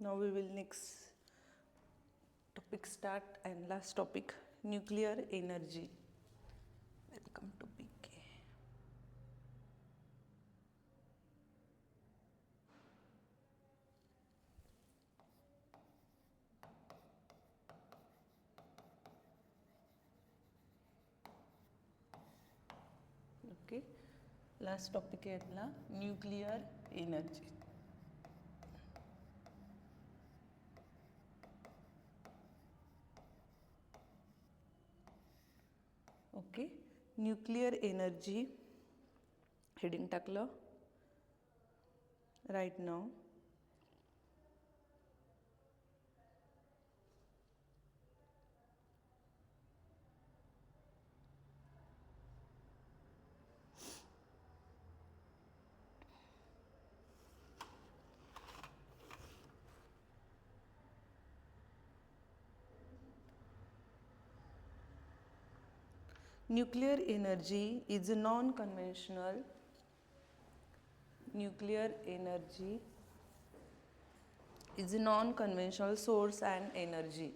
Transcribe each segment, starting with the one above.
Now we will next topic start and last topic, nuclear energy. Welcome to PK. Okay, last topic आहे आपला nuclear energy. Okay, nuclear energy heading टाकलं. Right नाव nuclear energy is a non-conventional source and energy.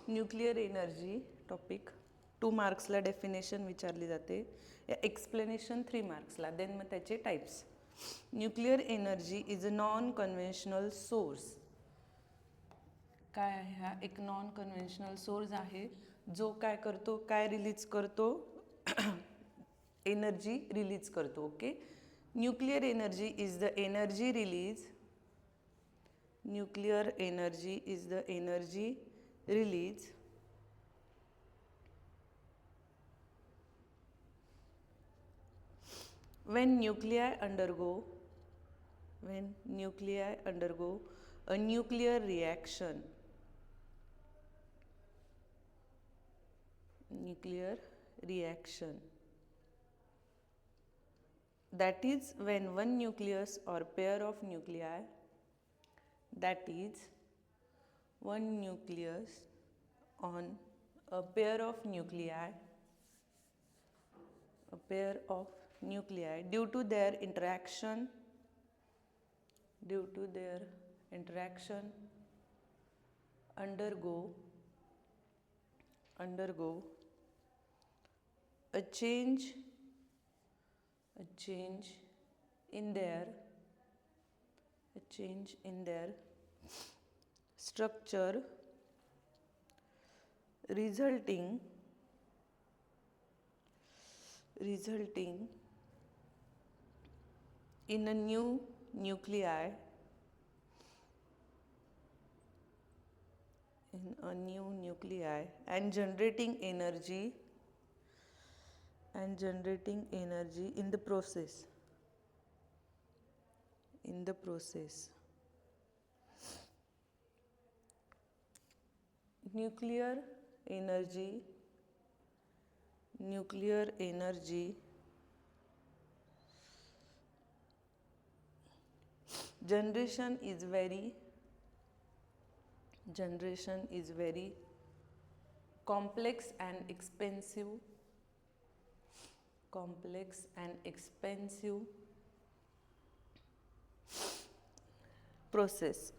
Nuclear energy topic 2 मार्क्सला definition विचारली जाते, explanation 3 मार्क्सला. Then मग त्याचे types. Nuclear energy is a non conventional source. काय आहे हा? एक नॉन कन्व्हेन्शनल सोर्स आहे जो काय करतो, काय रिलीज करतो, एनर्जी रिलीज करतो. Okay, nuclear energy is the energy release. Nuclear energy is the energy release when nuclei undergo a nuclear reaction. That is when one nucleus or pair of nuclei, that is one nucleus on a pair of nuclei due to their interaction undergo a change in their structure, resulting in a new nuclei and generating energy in the process. Nuclear energy generation is very complex and expensive process.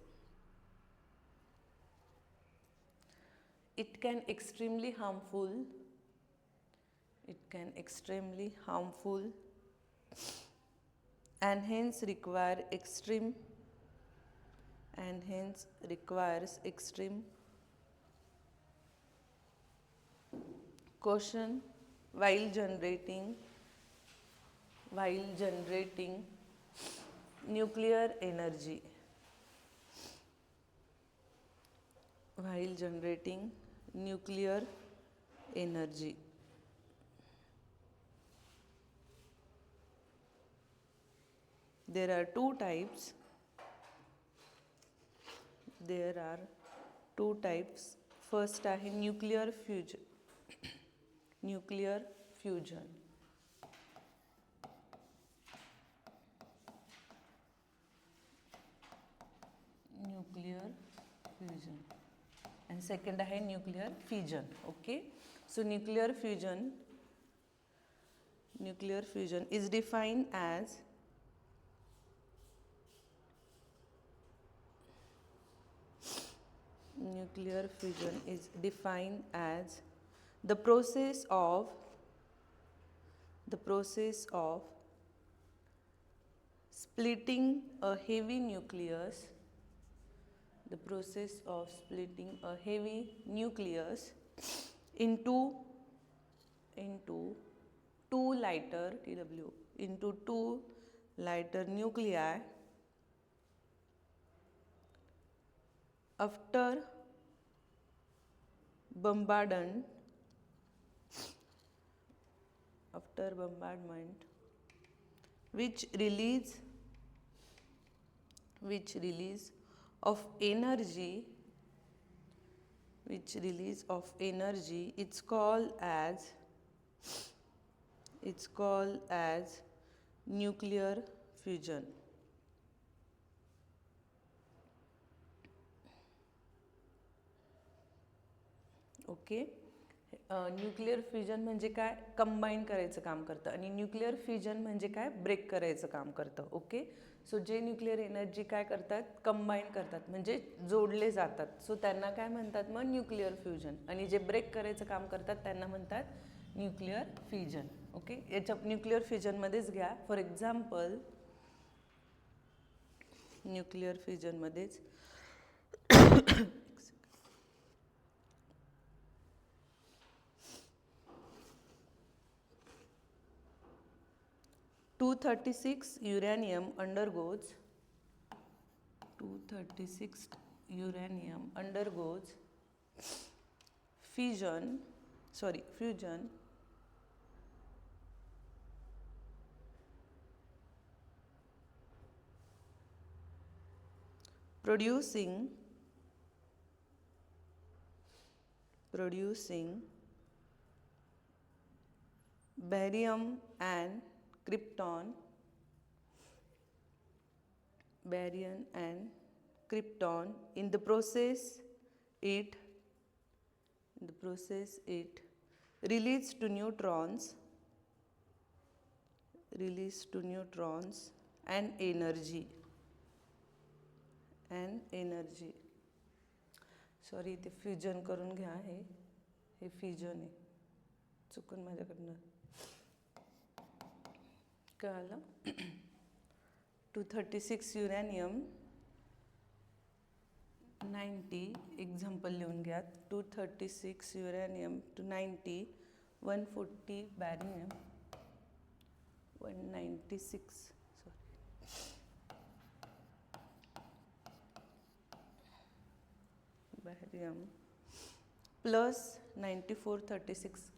It can extremely harmful and hence requires extreme caution while generating nuclear energy. nuclear energy. There are two types. There are two types. First आहे nuclear fusion. Nuclear fusion. Nuclear fusion. And second आहे nuclear fission. Okay. So nuclear fusion is defined as the process of splitting a heavy nucleus into two lighter nuclei after bombardment which release of energy it's called as nuclear fusion. Okay. Nuclear fusion म्हणजे काय, combine करायचं काम करतं, आणि nuclear fusion म्हणजे काय, break करायचं काम करतं. ओके. सो जे न्यूक्लिअर एनर्जी काय करतात, कंबाईन करतात, म्हणजे जोडले जातात. सो त्यांना काय म्हणतात मग, न्यूक्लिअर फ्युजन. आणि जे ब्रेक करायचं काम करतात त्यांना म्हणतात न्यूक्लिअर फ्युजन. ओके. याच्या न्यूक्लिअर फ्युजनमध्येच घ्या, फॉर एक्झाम्पल न्यूक्लिअर फ्युजनमध्येच 236 uranium undergoes fusion producing barium and krypton in the process it releases to neutrons and energy. Sorry, ते फ्युजन करून घ्या, हे फ्युजन आहे, चुकून माझ्याकडनं कळलं. 236 युरॅनियम 90 एक्झाम्पल लिहून घ्या. 236 uranium to 90 140 बॅरियम 196 barium plus 9436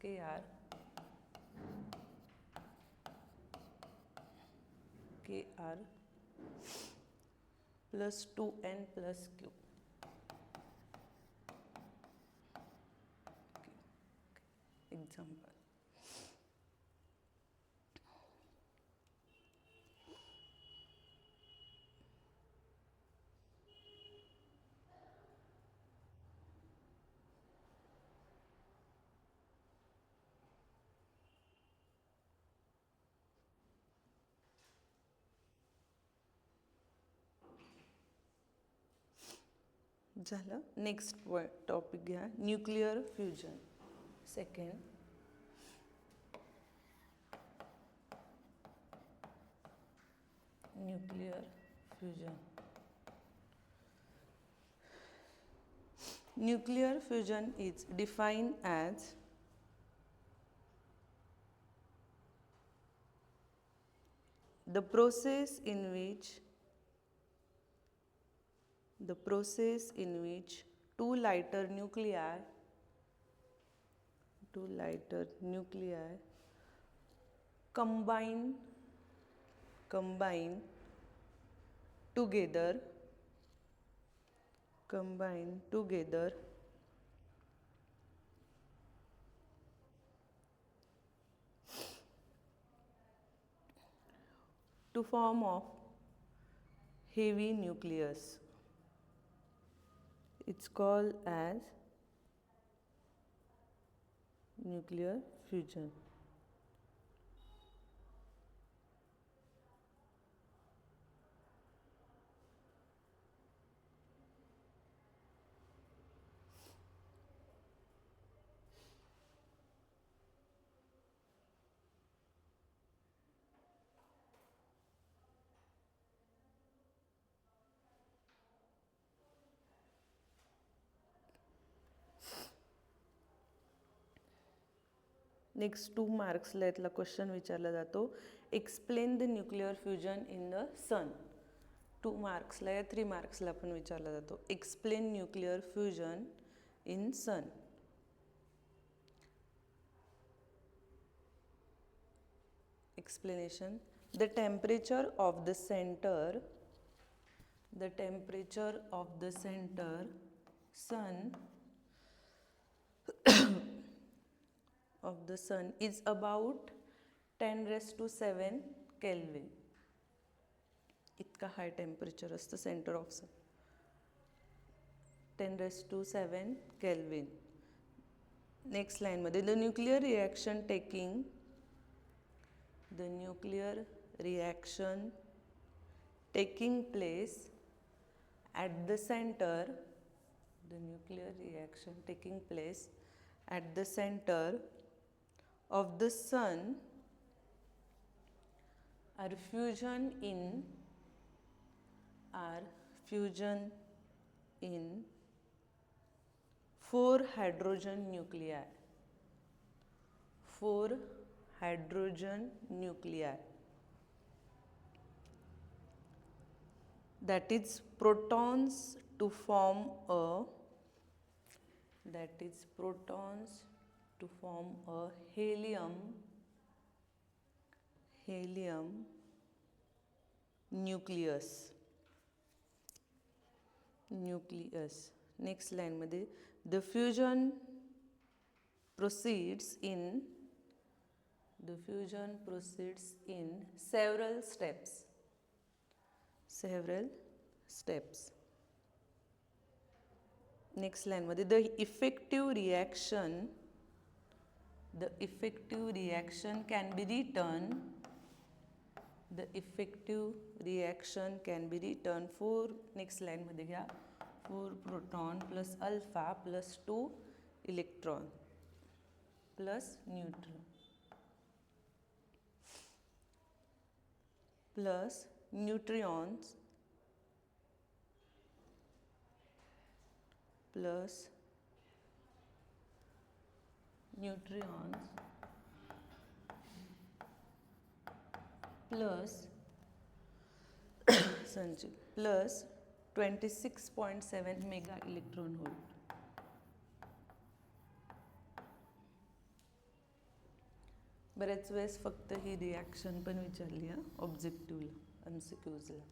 Kr plus 2N plus Q. Example. झालं. नेक्स्ट टॉपिक घ्या, nuclear fusion. Second, nuclear fusion. Nuclear fusion is defined as the process in which two lighter nuclei two lighter nuclei combine together to form of heavy nucleus. It's called as nuclear fusion. Next 2 मार्क्सला यातला question विचारला जातो, explain the nuclear fusion in the sun. 2 मार्क्सला या 3 मार्क्सला पण विचारला जातो, explain nuclear fusion in sun. Explanation: the temperature of the center sun of the sun is about 10 raised to 7 Kelvin. इतका हाय टेम्परेचर असतं centre of sun, 10 raised to 7 Kelvin. Next लाईनमध्ये the nuclear reaction taking place at the center of the sun are fusion in 4 hydrogen nuclei. That is protons to form a helium nucleus. Next line मध्ये the fusion proceeds in several steps. Next line मध्ये the effective reaction can be written for, next line मध्ये घ्या, 4 proton plus alpha plus 2 electron plus neutron plus neutrons plus plus 26.7 mega electron volt. बऱ्याच वेळेस फक्त ही reaction पण विचारली आहे ऑब्जेक्टिव्हला, MCQsला.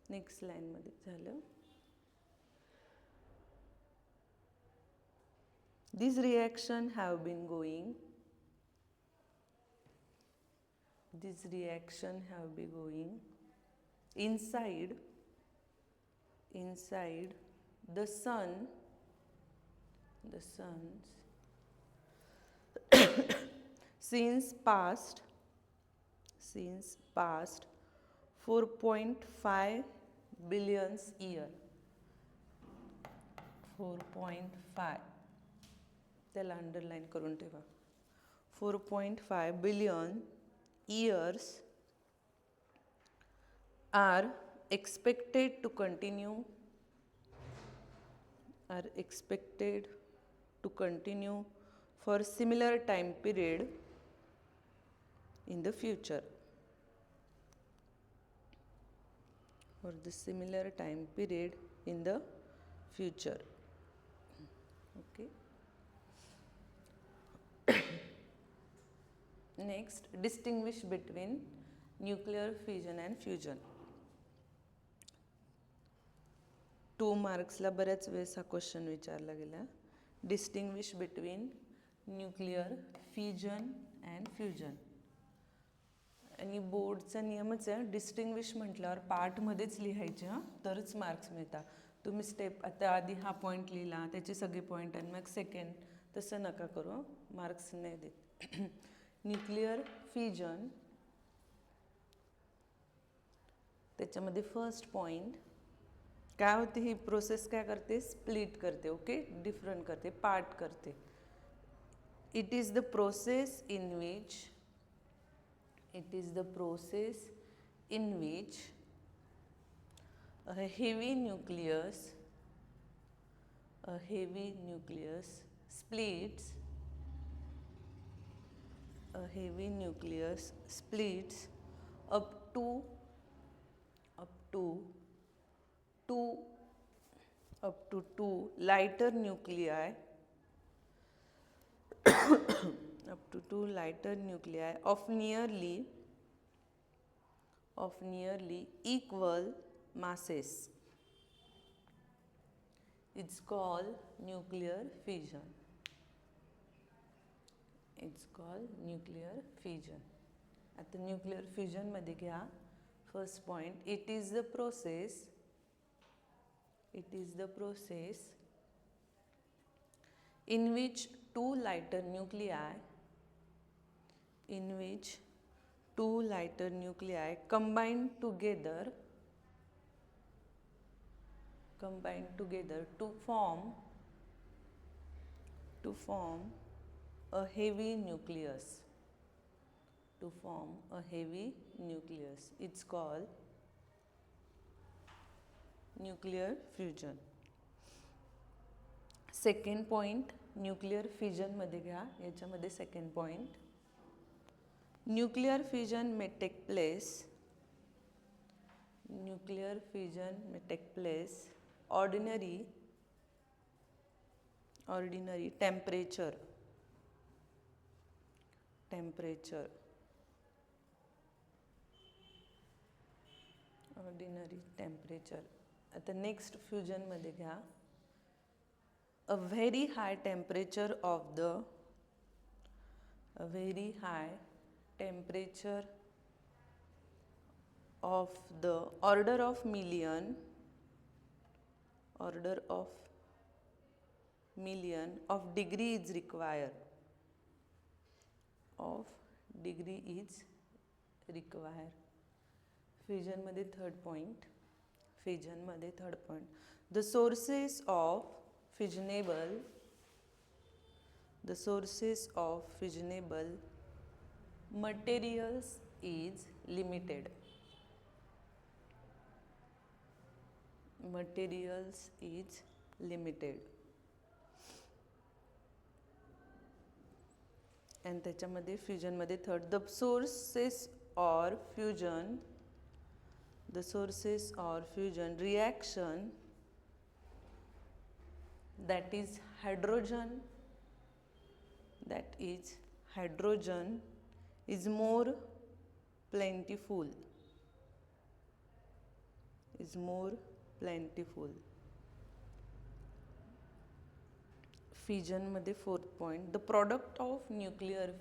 Next line मध्ये झालं. These reaction have been going inside the sun's since past 4.5 billion year. 4.5 त्याला अंडरलाईन करून ठेवा. 4.5 billion years are expected to continue for similar time period in the future. Okay. Next, distinguish between nuclear fission and fusion. 2 मार्क्सला बऱ्याच वेळेस हा question विचारला गेला. Distinguish between nuclear fission and fusion. आणि बोर्डचा नियमच आहे, डिस्टिंग्विश म्हटल्यावर पार्टमध्येच लिहायचे हां, तरच मार्क्स मिळतात. तुम्ही स्टेप आता आधी हा पॉईंट लिहिला, त्याचे सगळे पॉईंट आणि मग सेकंड, तसं नका करू, मार्क्स नाही देत. न्यूक्लिअर फिजन, त्याच्यामध्ये फर्स्ट पॉईंट काय होते, ही प्रोसेस काय करते, स्प्लिट करते. ओके, डिफरंट करते, पार्ट करते. It is the process in which it is the process in which a heavy nucleus splits up to two lighter nuclei of nearly equal masses. It's called nuclear fission. आता nuclear fusion मध्ये घ्या. First point, it is the process in which two lighter nuclei combine together to form a heavy nucleus. It's called nuclear fusion. Second point, nuclear fission मध्ये घ्या. याच्यामध्ये second point, nuclear fission may take place ordinary temperature. आता next fusion मध्ये घ्या. A very high temperature of the order of million of degree is required. Fusion मध्ये third point, the sources of fusionable materials is limited. आणि त्याच्यामध्ये fusion मध्ये third, the sources or fusion reaction that is hydrogen is more plentiful. Fission मध्ये fourth point, the product of nuclear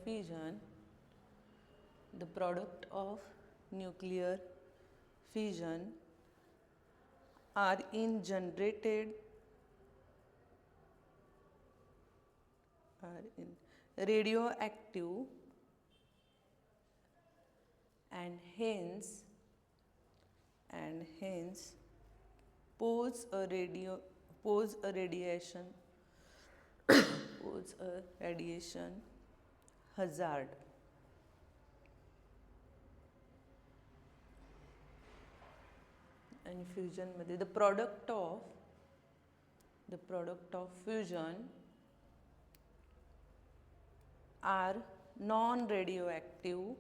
fission are generated radioactive and hence pose a radiation hazard. And fusion मध्ये the product of fusion are non-radioactive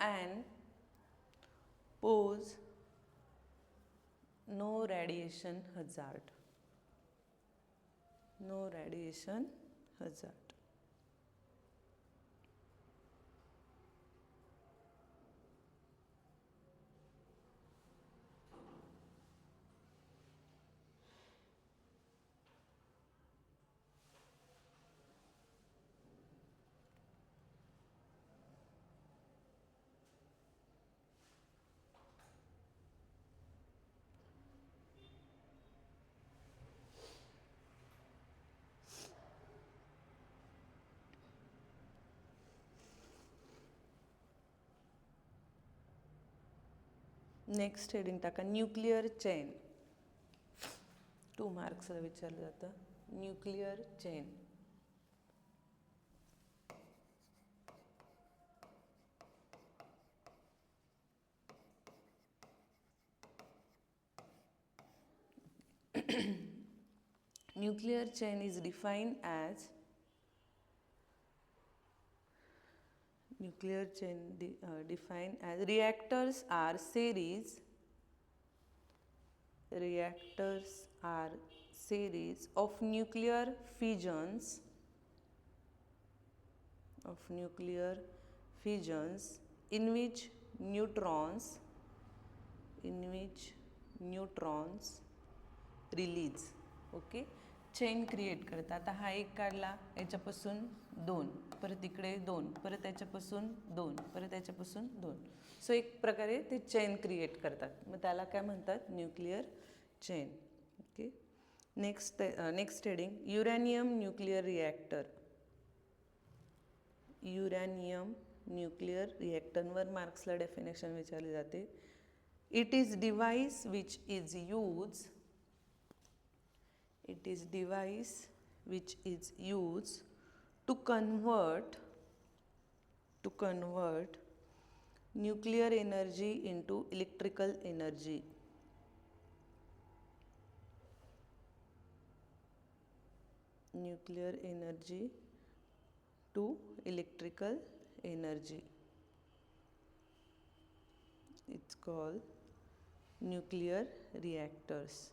and pose No radiation hazard. No radiation hazard. Next heading टाका nuclear chain. 2 मार्क्सला विचारलं जातं nuclear chain. Nuclear chain is defined as defined as reactors are series of nuclear fissions in which neutrons release. Okay, chain create करतात. आता हा एक काढला, याच्यापासून 2, परत इकडे 2, परत याच्यापासून 2, परत याच्यापासून 2. सो एक प्रकारे ते चेन क्रिएट करतात. मग त्याला काय म्हणतात? Nuclear chain. Okay, next heading uranium nuclear reactor. Uranium nuclear रिॲक्टरवर मार्क्सला डेफिनेशन विचारली जाते. It is device which is use to convert nuclear energy into electrical energy. Nuclear energy to electrical energy. It's called nuclear reactors.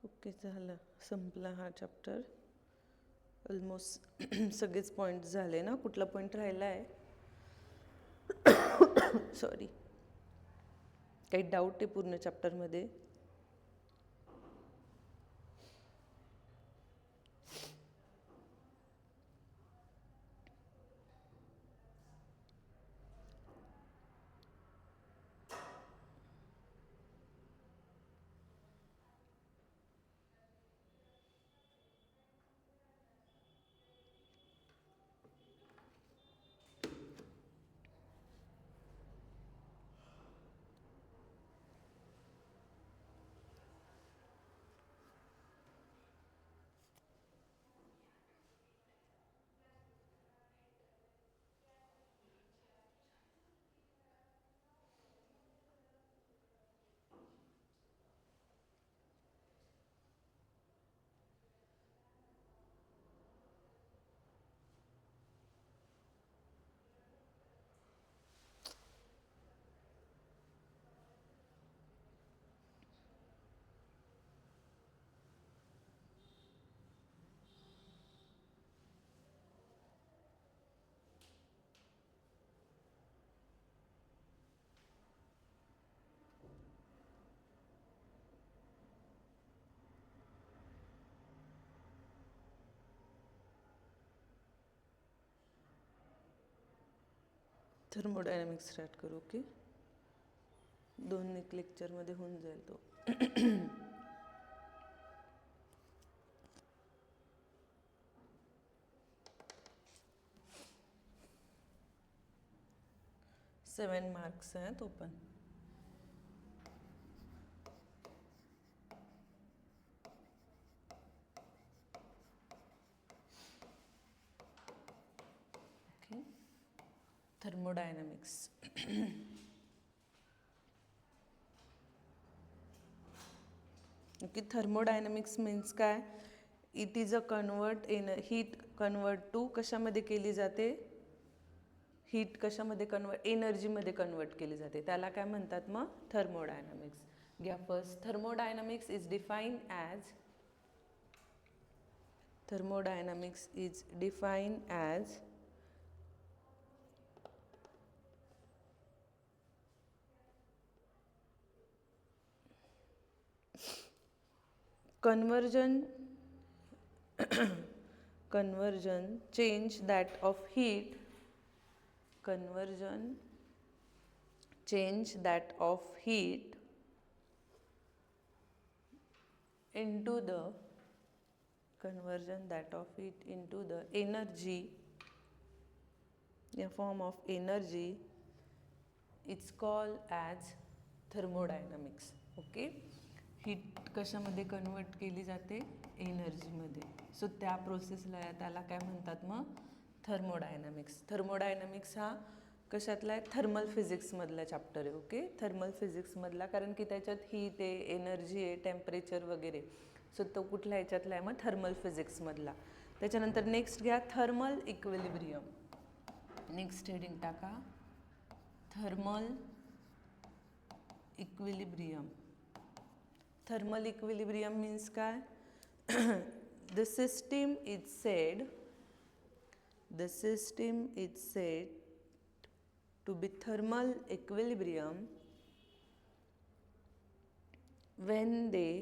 Okay, झालं, संपला हा chapter. Almost सगळेच point झाले ना. कुठला पॉईंट राहिला आहे? सॉरी, काही डाऊट आहे पूर्ण चॅप्टरमध्ये? थर्मोडायनामिक्स स्टार्ट करू. ओके, 2 लेक्चरमध्ये होऊन जाईल तो. सेवन मार्क्स आहेत open. Okay, thermodynamics. Okay, thermodynamics means काय? It is a convert in heat convert to कशामध्ये केली जाते? हीट कशामध्ये कन्वर्ट? एनर्जीमध्ये कन्वर्ट केली जाते, त्याला काय म्हणतात मग? थर्मोडायनामिक्स. घ्या first. Thermodynamics is define as conversion change that of heat into the energy, a form of energy. It's called as thermodynamics. Okay, heat कशामध्ये कन्वर्ट केली जाते? एनर्जीमध्ये. सो त्या प्रोसेसला त्याला काय म्हणतात मग? थर्मोडायनामिक्स. थर्मोडायनामिक्स हा कशातला आहे? थर्मल फिजिक्समधला चॅप्टर आहे. ओके, थर्मल फिजिक्समधला, कारण की त्याच्यात हीट आहे, एनर्जी आहे, टेम्परेचर वगैरे. सो तो कुठल्या ह्याच्यातला आहे मग? थर्मल फिजिक्समधला. त्याच्यानंतर नेक्स्ट घ्या थर्मल इक्विलिब्रियम. नेक्स्ट हेडिंग टाका thermal equilibrium. Thermal equilibrium means काय? The system is said to be thermal equilibrium when they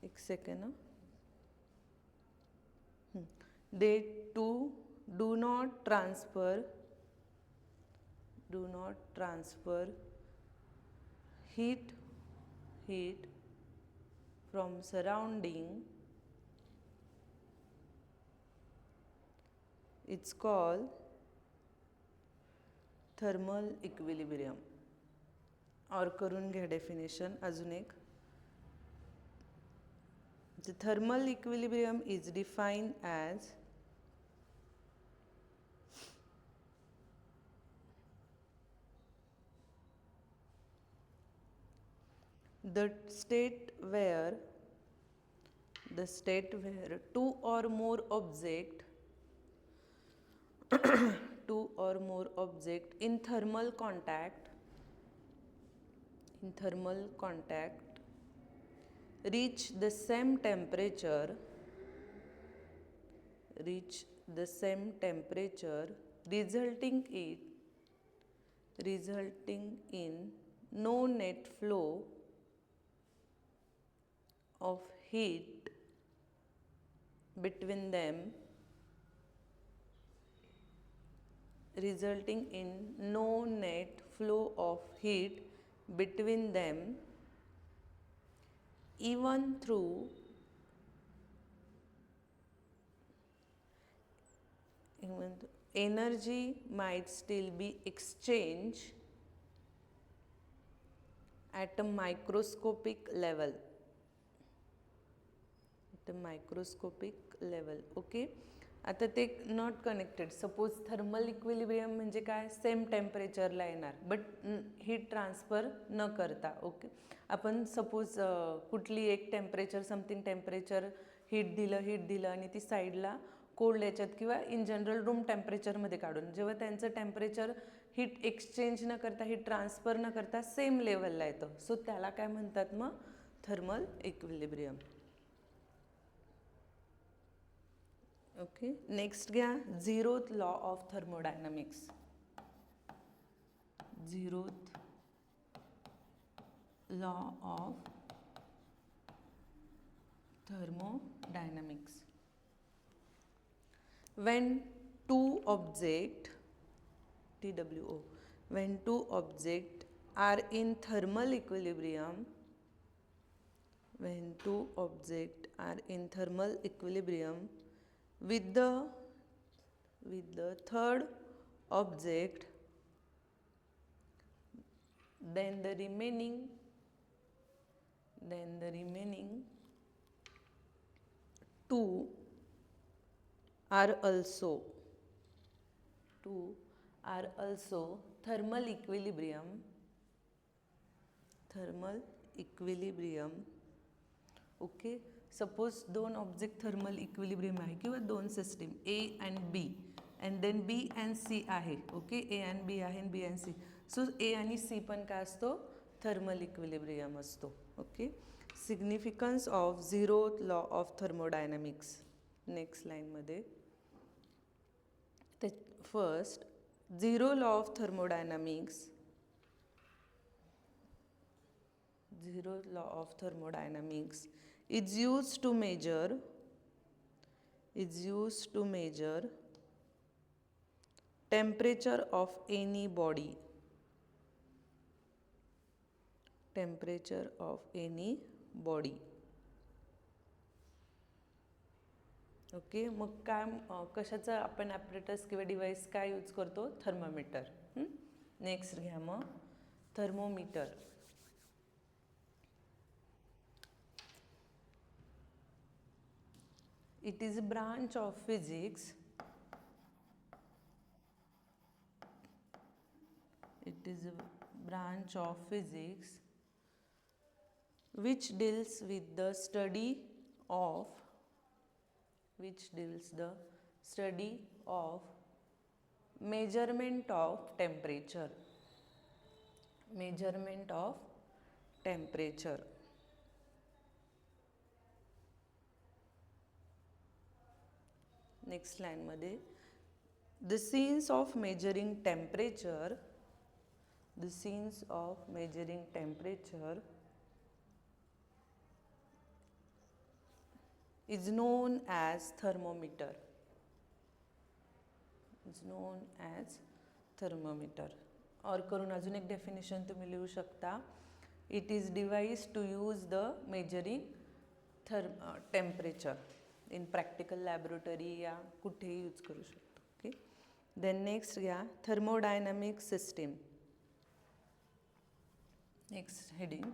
एक second. They do not transfer heat from surrounding. It's called thermal equilibrium. और करून घ्या definition अजून एक. The thermal equilibrium is defined as the state where two or more object in thermal contact reach the same temperature resulting in no net flow of heat between them, even through energy might still be exchanged at a microscopic level. Okay, आता ते not connected. Suppose thermal equilibrium म्हणजे काय? Same टेम्परेचरला येणार but heat transfer न करता. Okay, आपण suppose कुठली एक टेम्परेचर समथिंग टेम्परेचर हीट दिलं आणि ती साईडला कोल्ड याच्यात किंवा इन जनरल रूम टेम्परेचरमध्ये काढून जेव्हा त्यांचं टेम्परेचर हीट एक्सचेंज न करता हीट ट्रान्सफर न करता सेम लेवलला येतं, सो त्याला काय म्हणतात मग? Thermal equilibrium. ओके, नेक्स्ट घ्या zeroth law of thermodynamics. Zeroth law of thermodynamics. When two objects TWO, when two objects are in thermal equilibrium, when two objects are in thermal equilibrium with the third object, then the remaining two are also thermal equilibrium. Okay, suppose दोन object thermal equilibrium आहे किंवा दोन system A and B and then B and C आहे. Okay, A and B आहे B and C. So A आणि C पण काय असतो, थर्मल इक्विलिब्रियम असतो. Okay, significance of zeroth law of thermodynamics next लाईनमध्ये. ते first, zero law of thermodynamics, zero law of thermodynamics is used to measure temperature of any body, okay. मग काय कशाचं आपण ॲपरेटस किंवा डिव्हाइस काय यूज करतो, थर्मामीटर. नेक्स्ट घ्या मग thermometer. It is a branch of physics. It is a branch of physics which deals with the study of measurement of temperature. Next लाईनमध्ये, the science of measuring temperature is known as thermometer. और करून अजून एक definition तुम्ही लिहू शकता. It is device to use the measuring temperature in practical laboratory या कुठेही यूज करू शकतो. ओके, देन नेक्स्ट घ्या thermodynamic system. Next heading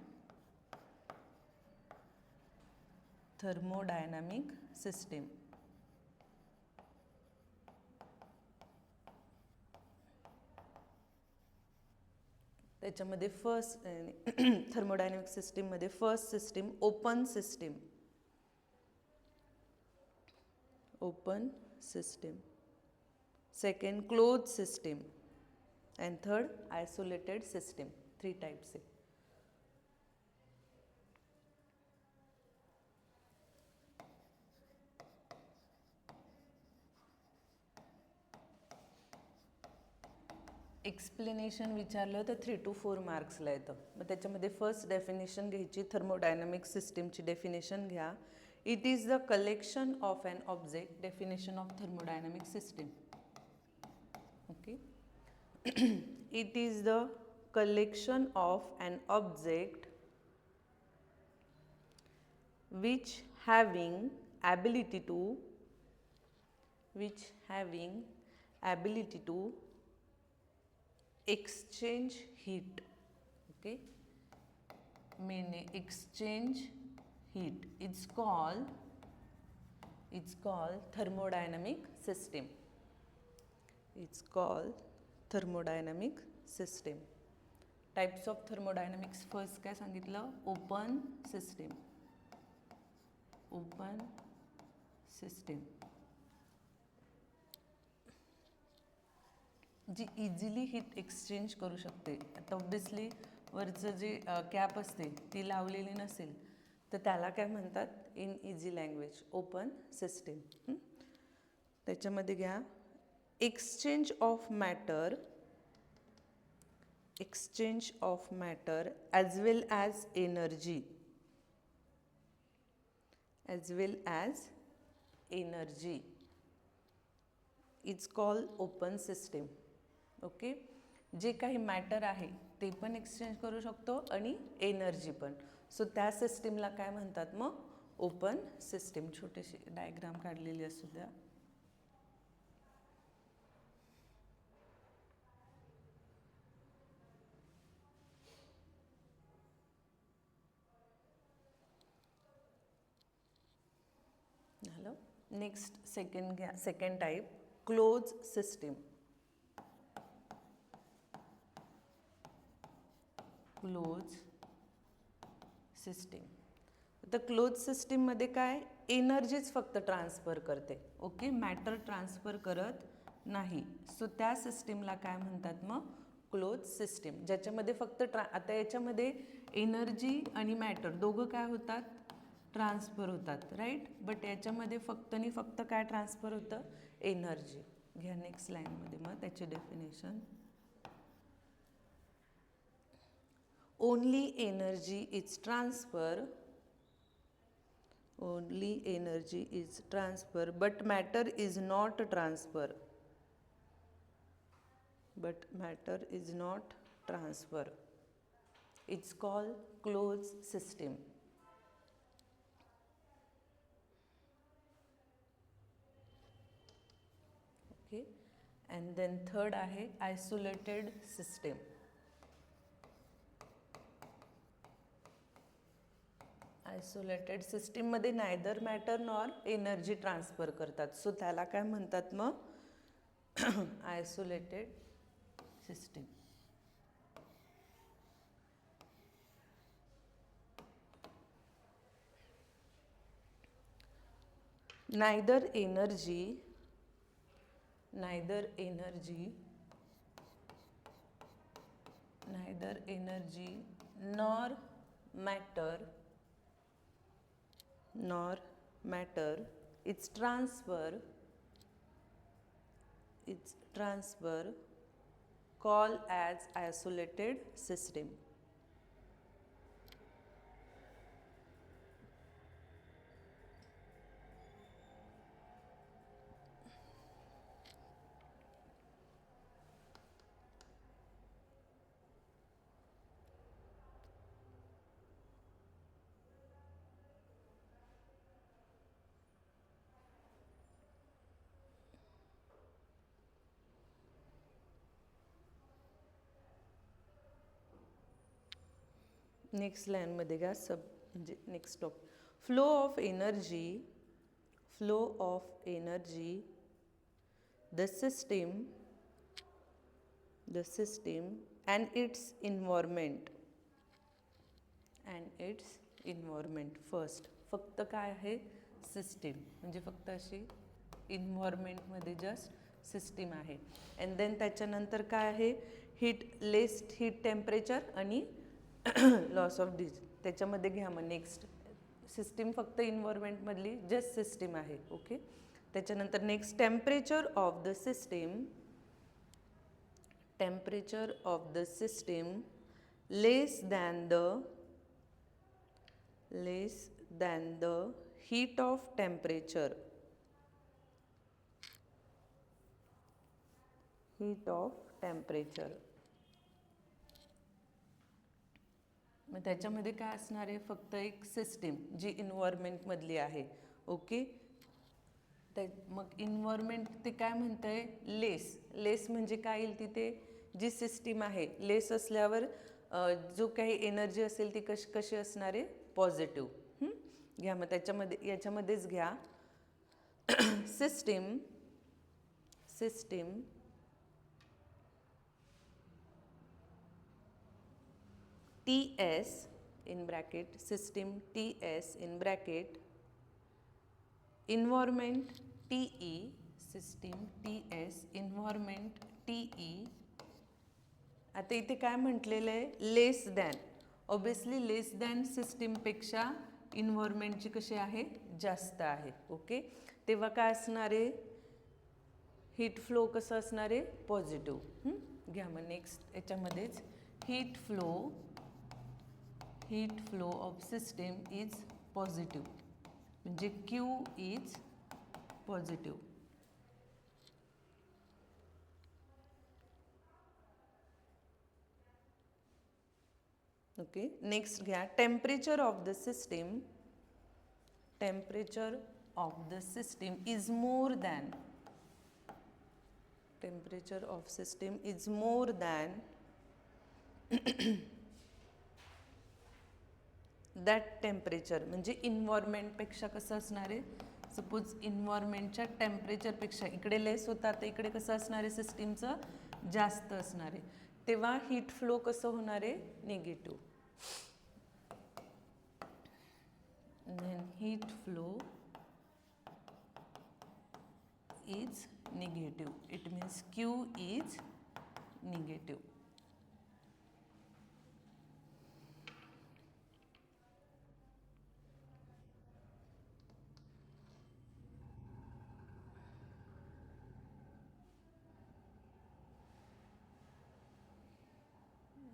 thermodynamic system. त्याच्यामध्ये फर्स्ट थर्मोडायनॅमिक सिस्टीममध्ये first system open system, second close system and third isolated system. 3 types आहे. Explanation विचारलं तर 3 to 4 मार्क्सला येतं. मग त्याच्यामध्ये फर्स्ट डेफिनेशन घ्यायची, थर्मोडायनॅमिक सिस्टीमची डेफिनेशन घ्या. It is the collection of an object. Definition of thermodynamic system. Okay, it is the collection of an object which having ability to exchange heat. Okay, meaning exchange heat. It's called thermodynamic system. Types of thermodynamics first काय सांगितलं, open system जी easily heat exchange करू शकते. आता obviously वरचं जे cap असते ती लावलेली नसेल तर त्याला काय म्हणतात इन इझी लँग्वेज ओपन सिस्टीम. त्याच्यामध्ये घ्या exchange of matter as well as energy as well as energy. It's called open system. Okay, जे काही मॅटर आहे ते पण एक्सचेंज करू शकतो आणि एनर्जी पण. सो त्या सिस्टीमला काय म्हणतात मग? Open system. छोटीशी डायग्राम काढलेली असू द्या. झालं. Next second type close system. Close system. तर क्लोज सिस्टीममध्ये काय? एनर्जीच फक्त ट्रान्सफर करते. ओके, मॅटर ट्रान्सफर करत नाही. सो त्या सिस्टीमला काय म्हणतात मग? Close system. ज्याच्यामध्ये फक्त आता याच्यामध्ये एनर्जी आणि मॅटर दोघं काय होतात? ट्रान्सफर होतात, राईट. बट याच्यामध्ये फक्त आणि फक्त काय ट्रान्सफर होतं? एनर्जी. घ्या नेक्स्ट लाईनमध्ये मग त्याची definition. Only energy is transfer. Only energy is transfer, but matter is not transfer. But matter is not transfer. It's called closed system. Okay, and then third आहे isolated system. आयसोलेटेड सिस्टीममध्ये neither matter nor energy transfer करतात. So त्याला काय म्हणतात मग? Isolated system. Neither energy nor matter its transfer called as isolated system. Next लाईनमध्ये घ्या म्हणजे next top. Flow of energy the system and its environment. First फक्त काय आहे? सिस्टीम. म्हणजे फक्त अशी इन्व्हायरमेंटमध्ये जस्ट सिस्टीम आहे. अँड देन त्याच्यानंतर काय आहे? लेस्ट हीट टेम्परेचर आणि लॉस ऑफ डिज. त्याच्यामध्ये घ्या मग नेक्स्ट. सिस्टीम फक्त इन्व्हायरमेंटमधली जस्ट सिस्टीम आहे. ओके, त्याच्यानंतर next temperature of the system less than the heat of temperature. मग त्याच्यामध्ये काय असणार आहे? फक्त एक सिस्टीम जी इन्व्हायरमेंटमधली आहे. ओके, मग इन्व्हायरमेंट ते काय म्हणतंय? लेस म्हणजे काय येईल तिथे? जी सिस्टीम आहे लेस असल्यावर जो काही एनर्जी असेल ती कशी असणार आहे? पॉझिटिव्ह. घ्या मग याच्यामध्येच घ्या. System TS in bracket, system TS in bracket, environment TE, system TS, environment TE. आता इथे काय म्हटलेलं आहे? Less than. Obviously less than सिस्टीमपेक्षा इन्व्हायरमेंटची कशी आहे? जास्त आहे. ओके, तेव्हा काय असणार आहे? हीट फ्लो कसं असणार आहे? पॉझिटिव्ह. घ्या मग नेक्स्ट याच्यामध्येच heat flow of system is positive. म्हणजे Q is positive. Okay, next घ्या temperature of the system. Temperature of the system is more than. Temperature of system is more than that temperature. म्हणजे इन्व्हायरमेंटपेक्षा कसं असणार आहे, suppose इन्व्हायरमेंटच्या टेम्परेचरपेक्षा इकडे less होता तर इकडे कसं असणार आहे, सिस्टीमचं जास्त असणार आहे, तेव्हा हीट फ्लो कसं होणार आहे, negative. then heat flow is negative. It means Q is negative.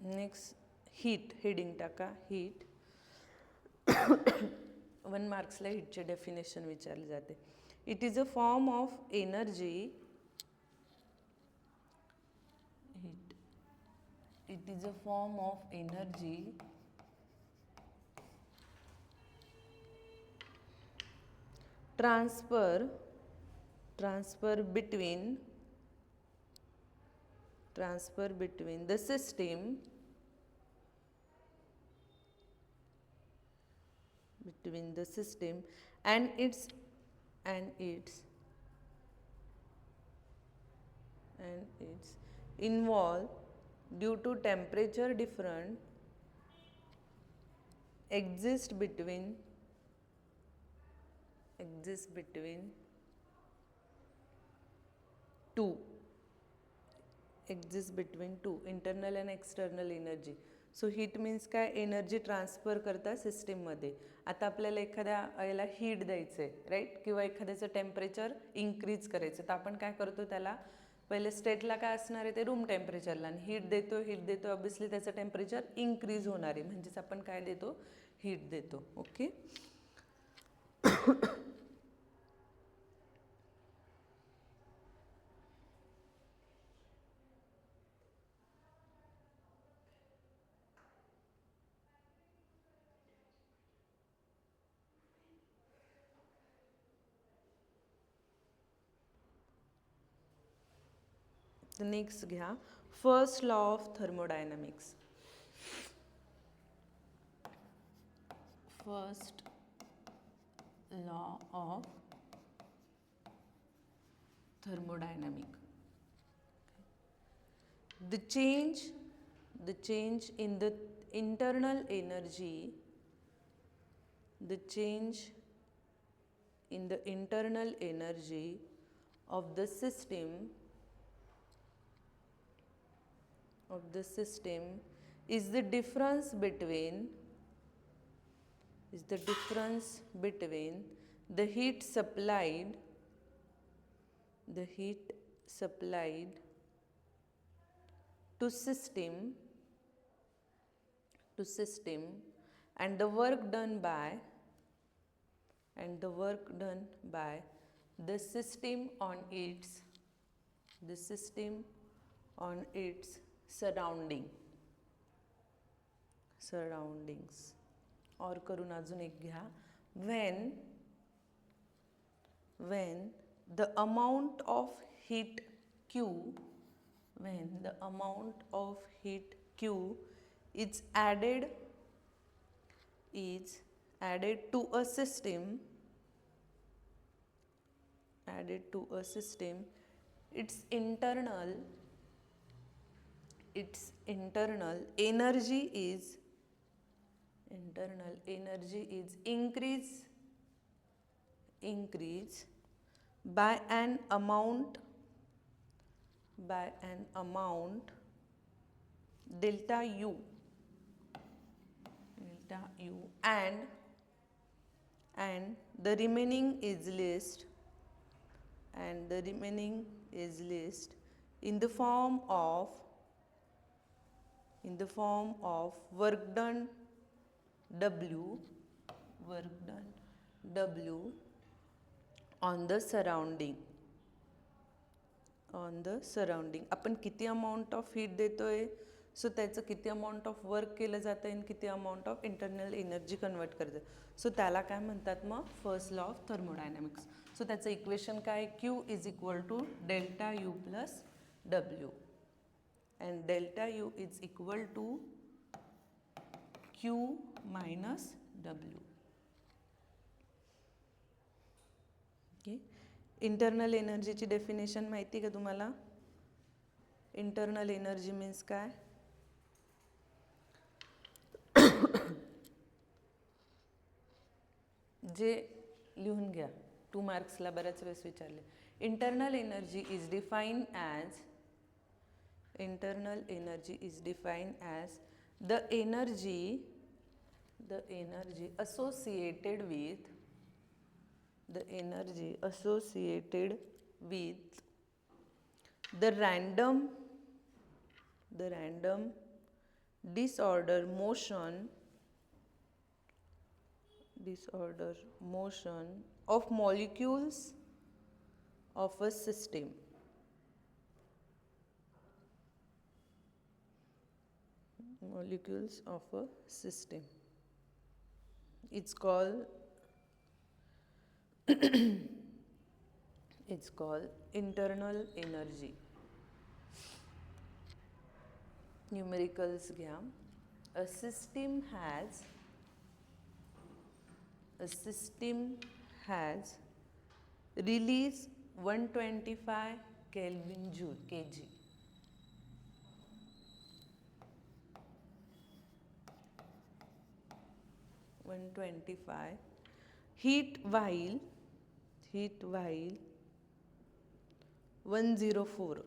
Next heat, heading टाका heat. 1 मार्क्सला हीटचे डेफिनेशन विचारले जाते. It is a form of energy. Heat, it is a form of energy transfer between the system, and its involve due to temperature difference exist between two internal and external energy. So heat means काय, energy transfer करता सिस्टीममध्ये. आता आपल्याला एखाद्या याला heat द्यायचं आहे right, किंवा एखाद्याचं टेम्परेचर इन्क्रीज करायचं, तर आपण काय करतो, त्याला पहिले स्टेटला काय असणार आहे ते रूम टेम्परेचरला, आणि हीट देतो ऑब्विसली त्याचं टेम्परेचर इन्क्रीज होणार आहे, म्हणजेच आपण काय देतो, हीट देतो. ओके. नेक्स्ट घ्या first law of thermodynamics. First law of thermodynamic. The change in the internal energy, the change in the internal energy of the system is the difference between the heat supplied to system and the work done by the system on its surroundings. और करून अजून एक घ्या, when the amount of heat Q is added to a system, its internal energy is increase by an amount delta U, and the remaining is least in the form of work done W W on the surrounding. On the surrounding. आपण किती amount of heat देतोय, सो त्याचं किती amount of work केलं जातं आणि किती amount of internal energy convert करतं, सो त्याला काय म्हणतात मग first law of thermodynamics. So त्याचं इक्वेशन काय, Q is equal to delta U plus W and delta U is equal to Q minus W. Okay. Internal एनर्जीची definition माहिती का तुम्हाला? इंटरनल एनर्जी मीन्स काय? जे लिहून घ्या, 2 मार्क्सला बऱ्याच वेळेस विचारले. Internal energy is define as the energy associated with the random disorder motion of molecules of a system. It's called internal energy. Numericals घ्या. A system has release 125 Kelvin joule kg. Heat while 104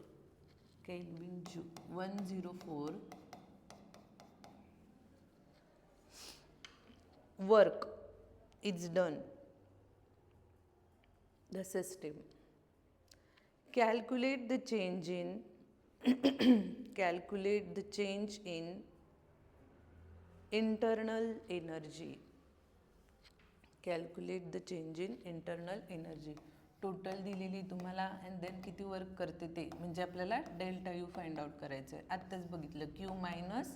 Kelvin joule. 104 work is done the system. Calculate the change in internal energy. Calculate the change in internal energy. Total दिलेली तुम्हाला and then किती work करते ते, म्हणजे आपल्याला delta U find out करायचं आहे. आत्ताच बघितलं क्यू मायनस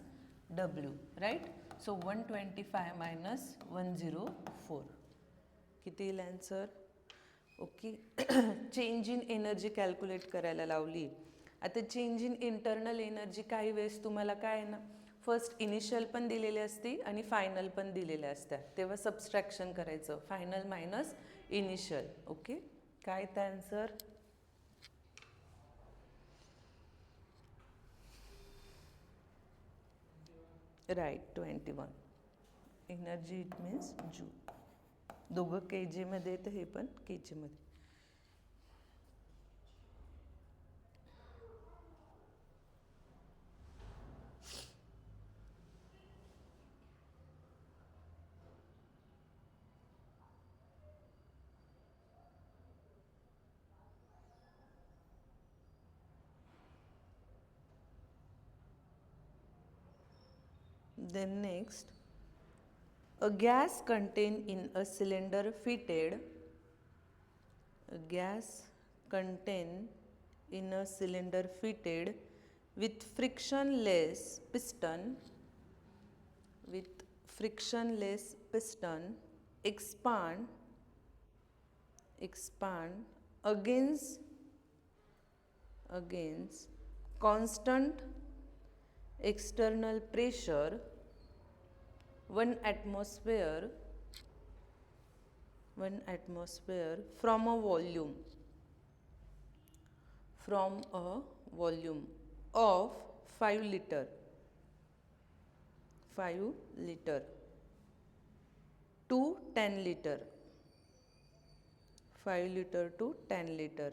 डब्ल्यू, राईट. सो 125 मायनस 104 किती येईल answer? Okay. Change in energy calculate करायला लावली. आता चेंज इन इंटरनल एनर्जी काही वेळेस तुम्हाला काय आहे ना, फर्स्ट इनिशियल पण दिलेले असते आणि फायनल पण दिलेले असतात, तेव्हा सबस्ट्रॅक्शन करायचं, फायनल मायनस इनिशियल. ओके. काय तर answer? Right, 21. Energy it means joule. दोघं के जीमध्ये तर हे पण के जीमध्ये. Then next, a gas contained in a cylinder fitted with frictionless piston expand against constant external pressure 1 atmosphere from a volume of 5 liter to 10 liter. 5 liter to 10 liter.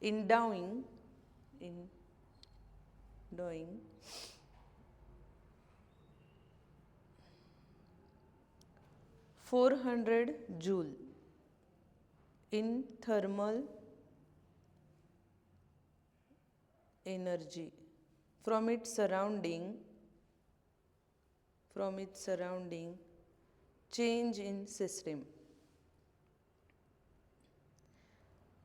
Endowing 400 joule in thermal energy from its surrounding change in system.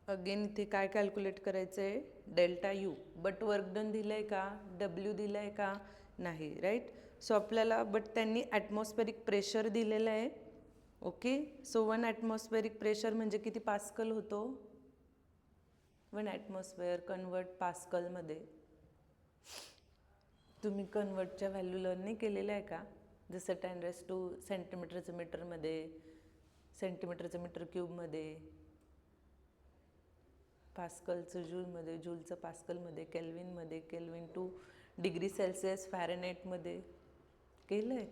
Again इथे काय calculate करायचं आहे, delta U. But work done दिलं आहे का, W दिलं आहे का, नाही, राईट. सो आपल्याला बट त्यांनी ॲटमॉस्फेरिक प्रेशर दिलेलं आहे. ओके, सो 1 ॲटमॉस्फेरिक प्रेशर म्हणजे किती पास्कल होतो, 1 ॲटमॉस्फेअर कन्वर्ट पास्कलमध्ये. तुम्ही कन्वर्टच्या व्हॅल्यू लर्न नाही केलेल्या आहे का, जसं 10⁻² सेंटीमीटरचं मीटरमध्ये, सेंटीमीटरचं मीटर क्यूबमध्ये, पास्कलचं जूलमध्ये, जूलचं पास्कलमध्ये, केल्विनमध्ये, केल्विन टू डिग्री सेल्सिअस फॅरेनहाइटमध्ये केलं आहे.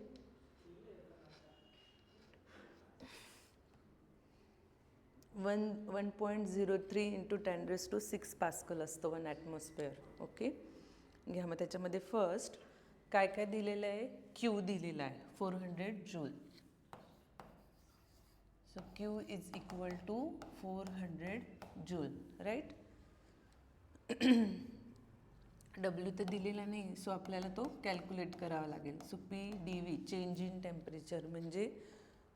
1.03 इंटू 10⁻6 पास्कल असतं 1 ॲटमॉस्फेअर. ओके, घ्या मग त्याच्यामध्ये फर्स्ट काय काय दिलेलं आहे, क्यू दिलेला आहे 400 joule. So Q is equal to 400 joule, right. W तर दिलेला नाही, सो आपल्याला तो कॅल्क्युलेट करावा लागेल. So P D V change in temperature, म्हणजे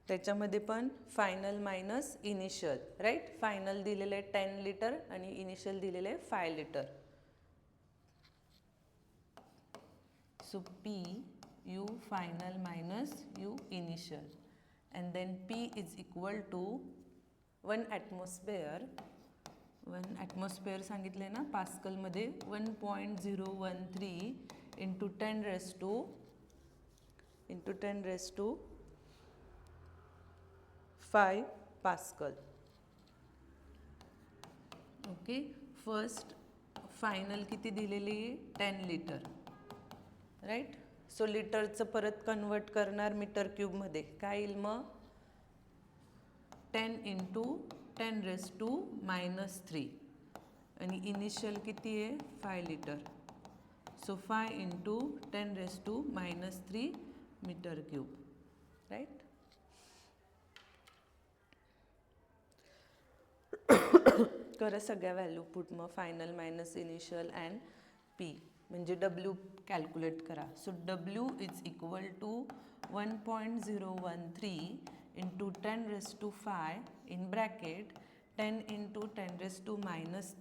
त्याच्यामध्ये पण final minus initial, right. Final दिलेलं आहे 10 लिटर आणि इनिशियल दिलेलं आहे 5 litre. So P U final minus U initial and then P is equal to 1 atmosphere. 1 atmosphere सांगितलं आहे ना पास्कलमध्ये, 1.013 into 10⁻5 pascal. Okay, first final किती दिलेली आहे, 10 लिटर, राईट. सो लिटरचं परत कन्वर्ट करणार मीटर क्यूबमध्ये, काय येईल मग, 10 इंटू 10⁻³ आणि इनिशियल किती आहे 5 litre. So 5 into 10⁻³ meter cube, right. करा सगळ्या व्हॅल्यू पुट मग, final minus initial and P, म्हणजे डब्ल्यू कॅल्क्युलेट करा. So W is equal to 1.013 into 10⁻5 in bracket 10 into 10⁻³ minus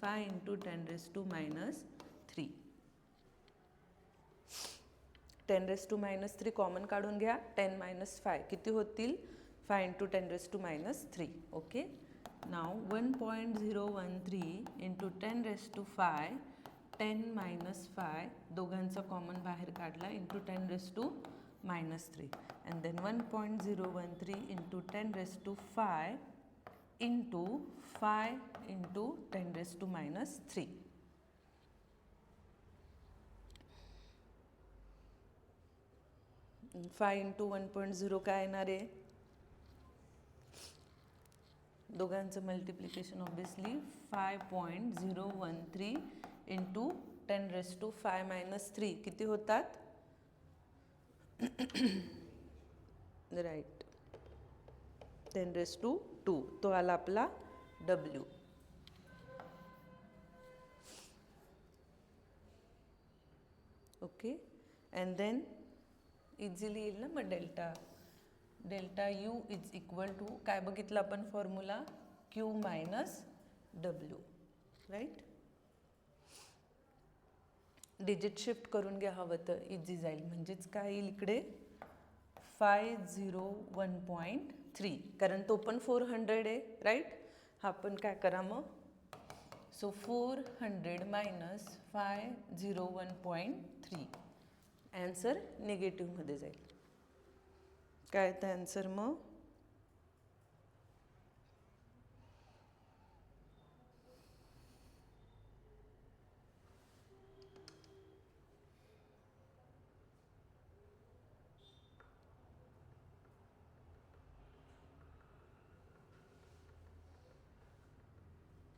5 into 10⁻³ 10⁻³ common काढून घ्या, 10 मायनस 5 किती होतील, 5 इंटू 10⁻³ ओके. नाव 1.013 इंटू 10⁻5 10 मायनस 5 दोघांचा कॉमन बाहेर काढला into 10⁻³ and then 1.013 into 10⁻5 into 5 into 10⁻³. 5 into 1.0 काय येणार आहे, दोघांचं मल्टिप्लिकेशन ऑब्विसली 5.013 इंटू 10⁻5 मायनस 3 किती होतात, राईट, 10⁻². तो आला आपला W. Okay, and then easily येईल ना मग delta U is equal to काय बघितलं आपण formula, Q minus W, right. Digit shift करून घ्या हवं तर इझी जाईल, म्हणजेच काय येईल इकडे 501.3, कारण तो पण 400 आहे, राईट. हा पण काय करा मग, सो 400 मायनस 501.3, ॲन्सर निगेटिव्हमध्ये जाईल. काय येतं ॲन्सर मग,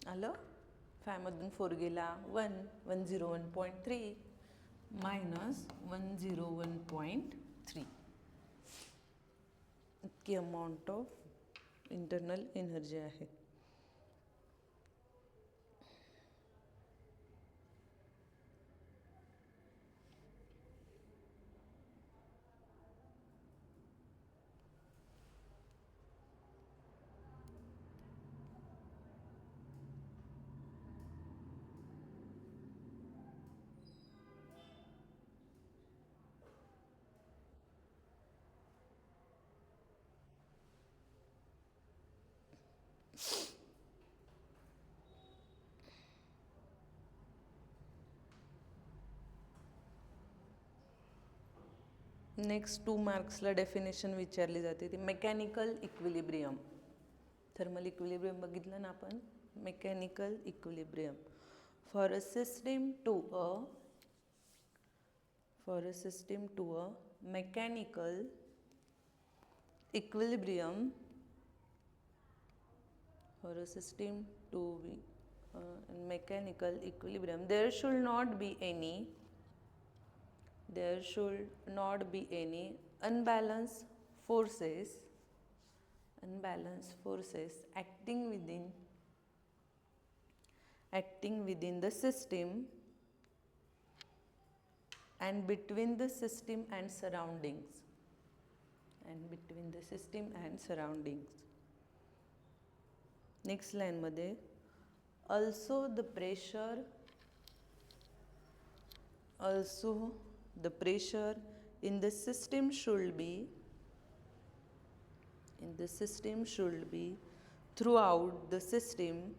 आलं, 5 मधून 4 गेला 1, 101.3 मायनस 101.3, इतकी अमाऊंट ऑफ इंटरनल एनर्जी आहे. नेक्स्ट 2 मार्क्सला डेफिनेशन विचारली जाते ती मेकॅनिकल इक्विलिब्रियम. थर्मल इक्विलिब्रियम बघितलं ना आपण. Mechanical equilibrium for a system to a mechanical equilibrium, for a system to be in mechanical equilibrium, there should not be any unbalanced forces acting within the system and between the system and surroundings. Next line मध्ये also the pressure in the system should be throughout the system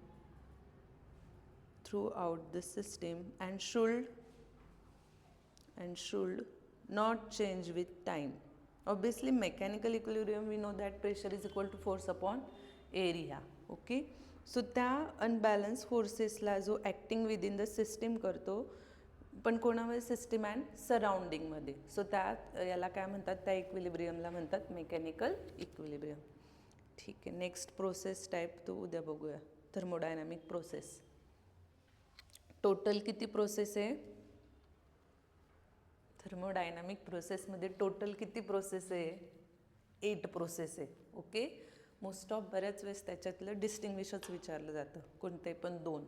and should not change with time. Obviously mechanical equilibrium we know that pressure is equal to force upon area. Okay, so त्या unbalanced forcesला जो acting within the system करतो पण कोणामध्ये system and सराउंडिंगमध्ये. सो त्या याला काय म्हणतात, त्या इक्विलिब्रियमला म्हणतात मेकॅनिकल इक्विलिब्रियम. ठीक आहे. नेक्स्ट प्रोसेस टाईप तो उद्या बघूया. Thermodynamic process. टोटल किती प्रोसेस आहे थर्मोडायनॅमिक प्रोसेसमध्ये? टोटल किती प्रोसेस आहे? 8 प्रोसेस आहे. ओके, मोस्ट ऑफ बऱ्याच वेळेस त्याच्यातलं डिस्टिंग्विशच विचारलं जातं, कोणते पण 2.